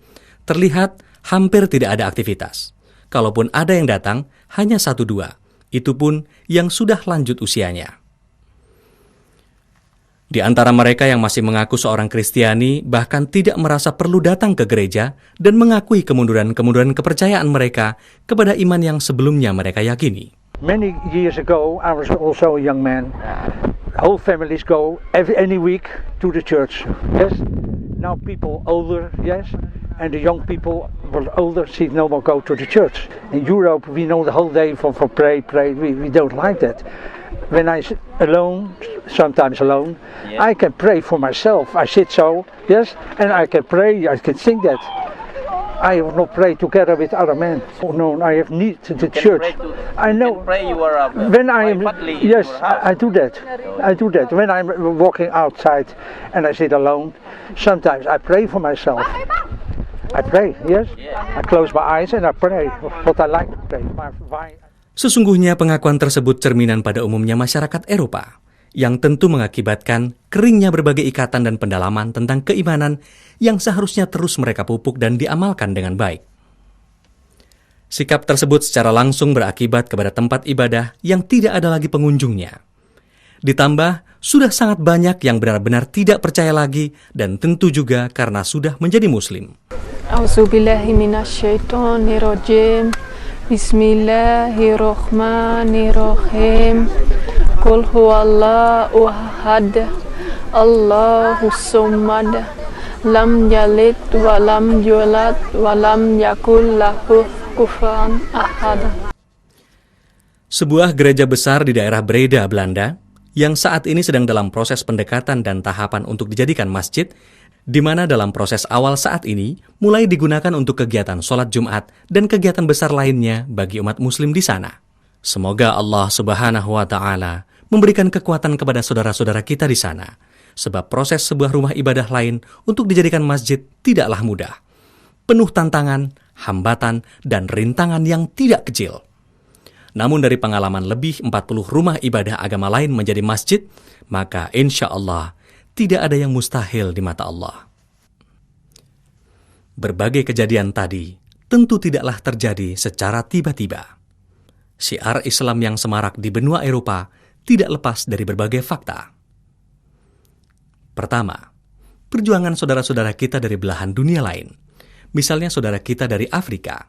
Terlihat hampir tidak ada aktivitas. Kalaupun ada yang datang, hanya 1-2. Itu pun yang sudah lanjut usianya. Di antara mereka yang masih mengaku seorang Kristiani, bahkan tidak merasa perlu datang ke gereja dan mengakui kemunduran-kemunduran kepercayaan mereka kepada iman yang sebelumnya mereka yakini. Many years ago, I was also a young man. Whole families go any week to the church. Yes. Now people older, yes, and the young people were older, see no more go to the church. In Europe, we know the whole day for pray. We don't like that. When I alone, sometimes alone, yeah. I can pray for myself. I sit so, yes, and I can pray. I can sing that. I will not pray together with other men. Oh no, I have need to the church. I know. Pray you are when I am, yes, I do that. I do that. When I'm walking outside and I sit alone, sometimes I pray for myself. I pray, yes. I close my eyes and I pray what I like to pray. Sesungguhnya pengakuan tersebut cerminan pada umumnya masyarakat Eropa, yang tentu mengakibatkan keringnya berbagai ikatan dan pendalaman tentang keimanan yang seharusnya terus mereka pupuk dan diamalkan dengan baik. Sikap tersebut secara langsung berakibat kepada tempat ibadah yang tidak ada lagi pengunjungnya. Ditambah, sudah sangat banyak yang benar-benar tidak percaya lagi dan tentu juga karena sudah menjadi Muslim. Auzubillahiminasyaitonirrajim. Bismillahirrahmanirrahim. Qul huwallahu ahad. Allahus samad. Lam yalid wa lam yulad wa lam yakul lahu kufuwan ahad. Sebuah gereja besar di daerah Breda, Belanda, yang saat ini sedang dalam proses pendekatan dan tahapan untuk dijadikan masjid, di mana dalam proses awal saat ini mulai digunakan untuk kegiatan sholat Jumat dan kegiatan besar lainnya bagi umat Muslim di sana. Semoga Allah Subhanahu wa Ta'ala memberikan kekuatan kepada saudara-saudara kita di sana, sebab proses sebuah rumah ibadah lain untuk dijadikan masjid tidaklah mudah. Penuh tantangan, hambatan, dan rintangan yang tidak kecil. Namun dari pengalaman lebih 40 rumah ibadah agama lain menjadi masjid, maka insya Allah tidak ada yang mustahil di mata Allah. Berbagai kejadian tadi tentu tidaklah terjadi secara tiba-tiba. Syiar Islam yang semarak di benua Eropa tidak lepas dari berbagai fakta. Pertama, perjuangan saudara-saudara kita dari belahan dunia lain, misalnya saudara kita dari Afrika.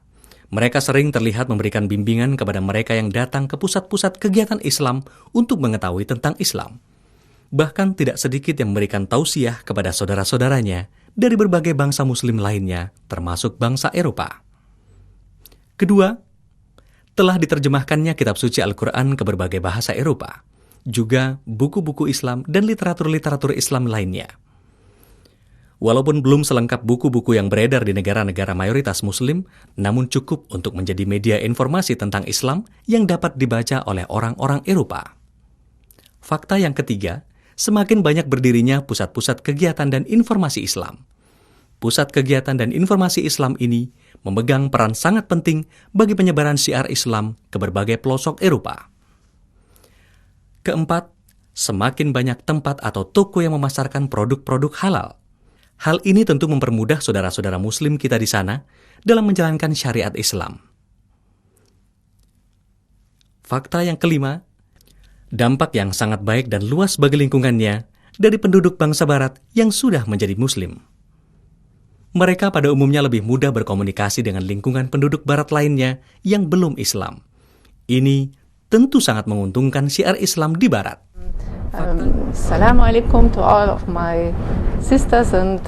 Mereka sering terlihat memberikan bimbingan kepada mereka yang datang ke pusat-pusat kegiatan Islam untuk mengetahui tentang Islam. Bahkan tidak sedikit yang memberikan tausiah kepada saudara-saudaranya dari berbagai bangsa Muslim lainnya, termasuk bangsa Eropa. Kedua, telah diterjemahkannya kitab suci Al-Quran ke berbagai bahasa Eropa, juga buku-buku Islam dan literatur-literatur Islam lainnya. Walaupun belum selengkap buku-buku yang beredar di negara-negara mayoritas Muslim, namun cukup untuk menjadi media informasi tentang Islam yang dapat dibaca oleh orang-orang Eropa. Fakta yang ketiga, semakin banyak berdirinya pusat-pusat kegiatan dan informasi Islam. Pusat kegiatan dan informasi Islam ini memegang peran sangat penting bagi penyebaran syiar Islam ke berbagai pelosok Eropa. Keempat, semakin banyak tempat atau toko yang memasarkan produk-produk halal. Hal ini tentu mempermudah saudara-saudara Muslim kita di sana dalam menjalankan syariat Islam. Fakta yang kelima, dampak yang sangat baik dan luas bagi lingkungannya dari penduduk bangsa Barat yang sudah menjadi Muslim. Mereka pada umumnya lebih mudah berkomunikasi dengan lingkungan penduduk Barat lainnya yang belum Islam. Ini tentu sangat menguntungkan syiar Islam di Barat. Assalamualaikum to all of my sisters and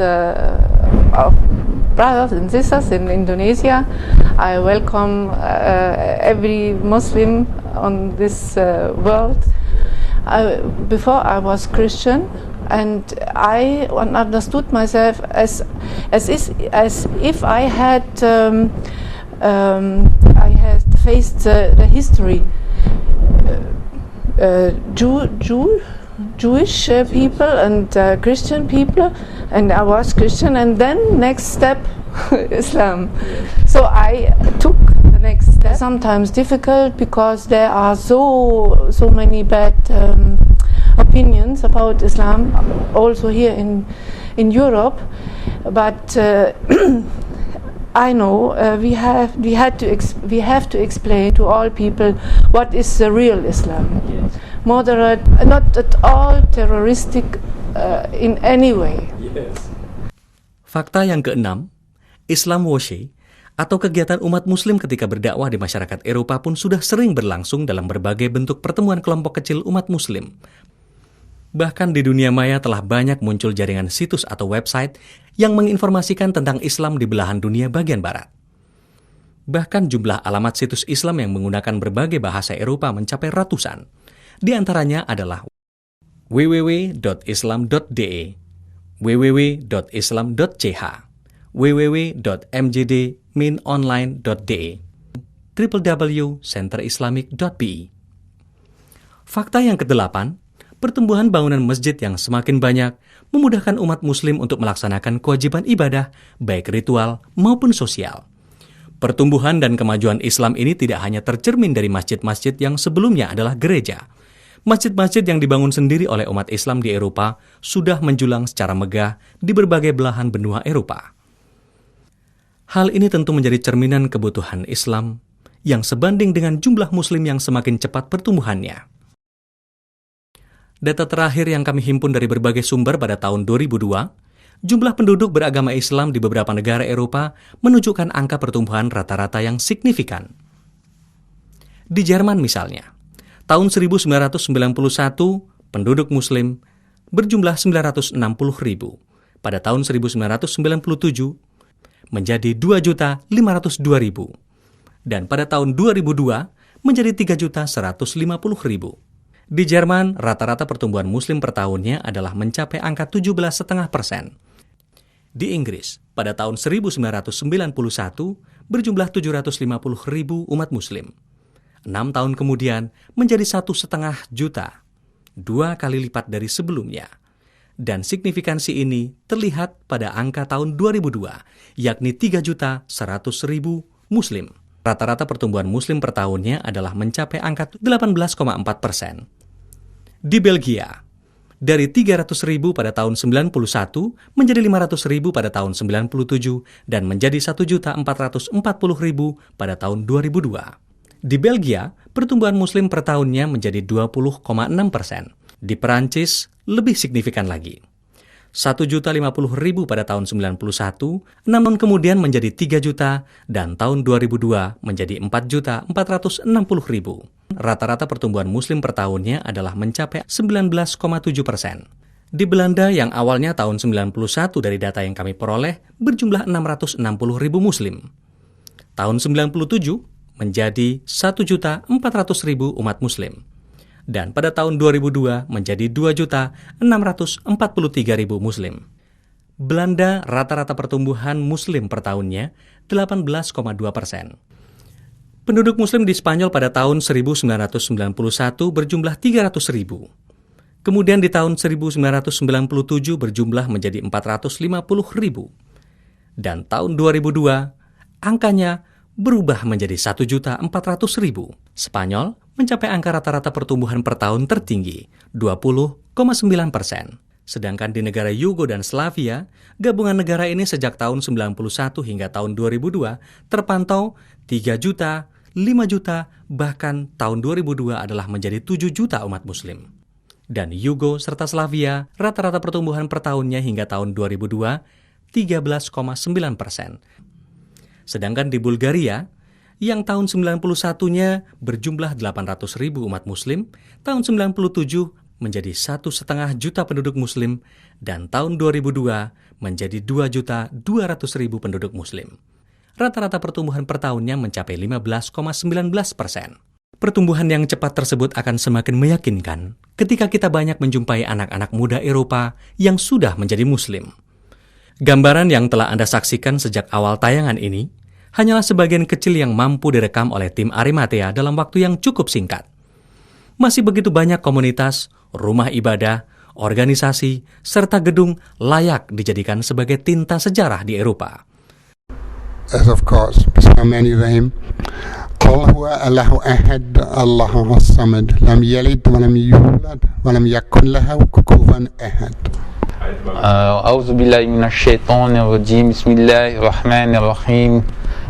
brothers and sisters in Indonesia. I welcome every Muslim on this world. Before I was Christian, and I understood myself as if I had faced the history. Jewish people and Christian people, and I was Christian, and then next step Islam. So I took the next step. Sometimes difficult because there are so many bad opinions about Islam, also here in Europe. But I know we have to explain to all people what is the real Islam. Moderate, not at all terroristic in any way. Fakta yang keenam, Islam washing atau kegiatan umat Muslim ketika berdakwah di masyarakat Eropa pun sudah sering berlangsung dalam berbagai bentuk pertemuan kelompok kecil umat Muslim. Bahkan di dunia maya telah banyak muncul jaringan situs atau website yang menginformasikan tentang Islam di belahan dunia bagian barat. Bahkan jumlah alamat situs Islam yang menggunakan berbagai bahasa Eropa mencapai ratusan. Di antaranya adalah www.islam.de, www.islam.ch, www.mjdminonline.de, www.centerislamic.pe. Fakta yang kedelapan, pertumbuhan bangunan masjid yang semakin banyak memudahkan umat Muslim untuk melaksanakan kewajiban ibadah, baik ritual maupun sosial. Pertumbuhan dan kemajuan Islam ini tidak hanya tercermin dari masjid-masjid yang sebelumnya adalah gereja. Masjid-masjid yang dibangun sendiri oleh umat Islam di Eropa sudah menjulang secara megah di berbagai belahan benua Eropa. Hal ini tentu menjadi cerminan kebutuhan Islam yang sebanding dengan jumlah Muslim yang semakin cepat pertumbuhannya. Data terakhir yang kami himpun dari berbagai sumber pada tahun 2002, jumlah penduduk beragama Islam di beberapa negara Eropa menunjukkan angka pertumbuhan rata-rata yang signifikan. Di Jerman misalnya, tahun 1991 penduduk Muslim berjumlah 960.000. Pada tahun 1997 menjadi 2.502.000. Dan pada tahun 2002 menjadi 3.150.000. Di Jerman, rata-rata pertumbuhan Muslim per tahunnya adalah mencapai angka 17,5%. Di Inggris, pada tahun 1991 berjumlah 750.000 umat Muslim. 6 tahun kemudian menjadi 1,5 juta, 2 kali lipat dari sebelumnya. Dan signifikansi ini terlihat pada angka tahun 2002, yakni 3.100.000 Muslim. Rata-rata pertumbuhan Muslim per tahunnya adalah mencapai angka 18,4%. Di Belgia, dari 300.000 pada tahun 91 menjadi 500.000 pada tahun 97 dan menjadi 1.440.000 pada tahun 2002. Di Belgia, pertumbuhan muslim per tahunnya menjadi 20,6%. Di Perancis, lebih signifikan lagi. 1.050.000 pada tahun 91, 6 tahun kemudian menjadi 3 juta, dan tahun 2002 menjadi 4.460.000. Rata-rata pertumbuhan muslim per tahunnya adalah mencapai 19,7%. Di Belanda yang awalnya tahun 91 dari data yang kami peroleh berjumlah 660.000 muslim. Tahun 97 menjadi 1.400.000 umat muslim. Dan pada tahun 2002 menjadi 2.643.000 muslim. Belanda rata-rata pertumbuhan muslim per tahunnya 18,2%. Penduduk muslim di Spanyol pada tahun 1991 berjumlah 300.000. Kemudian di tahun 1997 berjumlah menjadi 450.000. Dan tahun 2002 angkanya berubah menjadi 1.400.000. Spanyol mencapai angka rata-rata pertumbuhan per tahun tertinggi, 20,9%. Sedangkan di negara Yugo dan Slavia, gabungan negara ini sejak tahun 91 hingga tahun 2002 terpantau 3 juta, 5 juta, bahkan tahun 2002 adalah menjadi 7 juta umat muslim. Dan Yugo serta Slavia, rata-rata pertumbuhan per tahunnya hingga tahun 2002, 13,9%. Sedangkan di Bulgaria, yang tahun 91-nya berjumlah 800.000 umat muslim, tahun 97 menjadi 1,5 juta penduduk muslim, dan tahun 2002 menjadi 2.200.000 penduduk muslim. Rata-rata pertumbuhan per tahunnya mencapai 15,19%. Pertumbuhan yang cepat tersebut akan semakin meyakinkan ketika kita banyak menjumpai anak-anak muda Eropa yang sudah menjadi muslim. Gambaran yang telah Anda saksikan sejak awal tayangan ini hanyalah sebagian kecil yang mampu direkam oleh tim Arimatea dalam waktu yang cukup singkat. Masih begitu banyak komunitas, rumah ibadah, organisasi, serta gedung layak dijadikan sebagai tinta sejarah di Eropa. As of course, Bismillahirrahmanirrahim. Qul huwa Allahu ahad, Allahu as-samad, lam yalid wa lam yulad wa lam yakun lahu kufuwan ahad. A'udzu billahi minasyaitonir rajim. Bismillahirrahmanirrahim.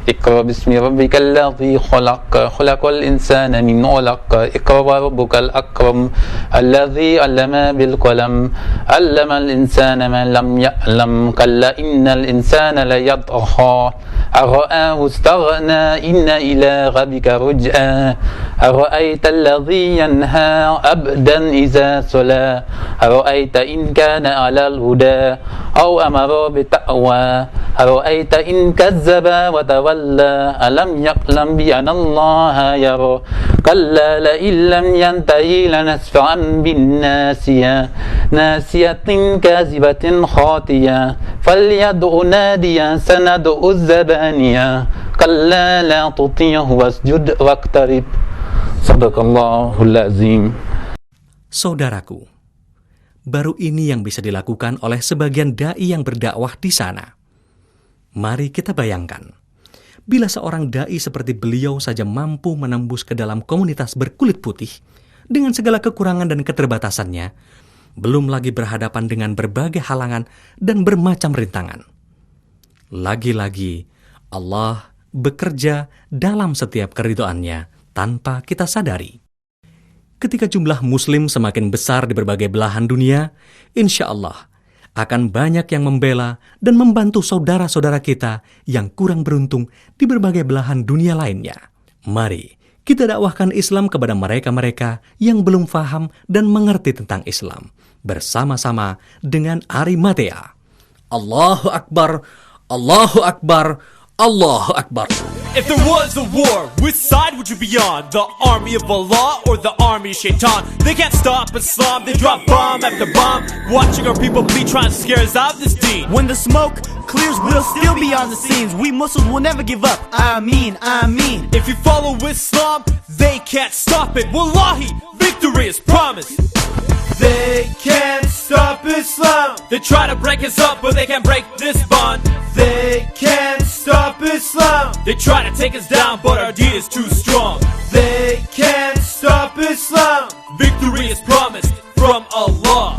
Iqra bismi rabbikal ladzi khalaq, khalaqal insana min 'alaq, iqra wa rabbukal akram, alladzi 'allama bil qalam, 'allamal insana ma lam ya'lam, kalla innal insana la yatgha, ara'ahu istaghna, inna ila rabbika ruj'a, ara'aita alladzi yanha 'abdan idza sala, ara'aita in kana 'alal huda aw amara bitaqwa, ara'aita in kazzaba wa tawalla, alam ya'lam bi anna Allah yara, kalla la illam yantahi lanasfa'an bin nasiya, nasiyatin kazibatin khatiya, falyad'u nadiya sanad'u zabaniya, kalla la tuti'hu wasjud waqtarib. Sadaqallahul azim. Saudaraku, baru ini yang bisa dilakukan oleh sebagian dai yang berdakwah di sana. Mari kita bayangkan, bila seorang dai seperti beliau saja mampu menembus ke dalam komunitas berkulit putih dengan segala kekurangan dan keterbatasannya, belum lagi berhadapan dengan berbagai halangan dan bermacam rintangan. Lagi-lagi, Allah bekerja dalam setiap keridhoannya tanpa kita sadari. Ketika jumlah muslim semakin besar di berbagai belahan dunia, insya Allah akan banyak yang membela dan membantu saudara-saudara kita yang kurang beruntung di berbagai belahan dunia lainnya. Mari kita dakwahkan Islam kepada mereka-mereka yang belum paham dan mengerti tentang Islam, bersama-sama dengan Arimatea. Allahu Akbar, Allahu Akbar, Allahu Akbar. If there was a war, which side would you be on? The army of Allah or the army of Shaitan? They can't stop Islam, they drop bomb after bomb, watching our people bleed, trying to scare us out of this deen. When the smoke clears, we'll still be on the scenes. We Muslims will never give up. Ameen, ameen. If you follow Islam, they can't stop it. Wallahi, victory is promised. They can't stop Islam. They try to break us up, but they can't break this bond. They can't stop Islam. They try to take us down, but our deed is too strong. They can't stop Islam. Victory is promised from Allah.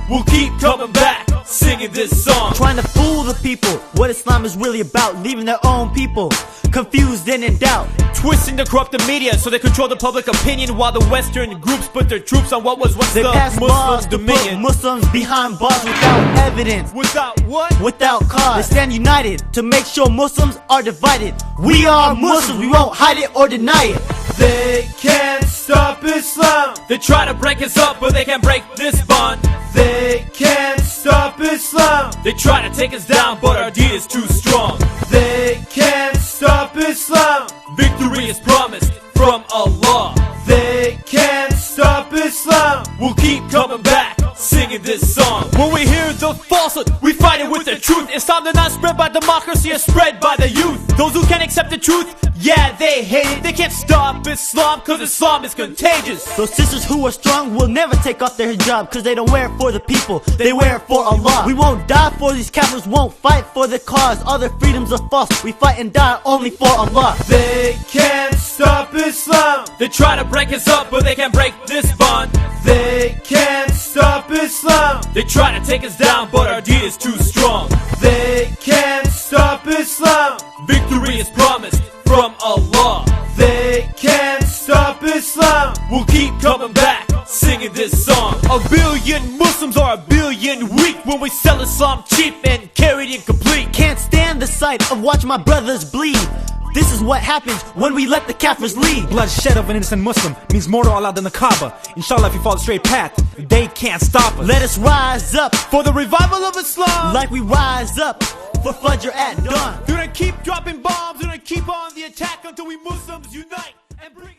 we'll keep coming back, singing this song. Trying to fool the people, what Islam is really about, leaving their own people confused and in doubt. Twisting the corrupted media so they control the public opinion, while the Western groups put their troops on what was once They the pass Muslim laws to put dominion. Muslims behind bars without evidence. Without what? Without cause. They stand united to make sure Muslims are divided. We are Muslims, we won't hide it or deny it. They can't stop Islam. They try to break us up, but they can't break this bond. They can't stop Islam. They try to take us down, but our deed is too strong. They can't stop Islam. Victory is promised from Allah. They can't stop Islam. We'll keep coming back, singing this song. When we hear the falsehood, we fight it with the truth. Islam did not spread by democracy, it's spread by the youth. Those who can't accept the truth, yeah, they hate it. They can't stop Islam, cause Islam is contagious. Those sisters who are strong will never take off their hijab, cause they don't wear it for the people, they wear it for Allah. We won't die for these kafirs, won't fight for the cause. All their freedoms are false, we fight and die only for Allah. They can't stop Islam. They try to break us up, but they can't break this bond. They can't stop Islam. They try to take us down, but our deed is too strong. They can't stop Islam. Victory is promised from Allah. They can't stop Islam. We'll keep coming back, singing this song. A billion Muslims are a billion weak when we sell Islam cheap and carried incomplete. Can't stand the sight of watching my brothers bleed. This is what happens when we let the kafirs lead. Bloodshed of an innocent Muslim means more to Allah than the Kaaba. Inshallah, if you follow the straight path, they can't stop us. Let us rise up for the revival of Islam, like we rise up for Fajr at dawn. We're gonna keep dropping bombs, we're gonna keep on the attack until we Muslims unite and bring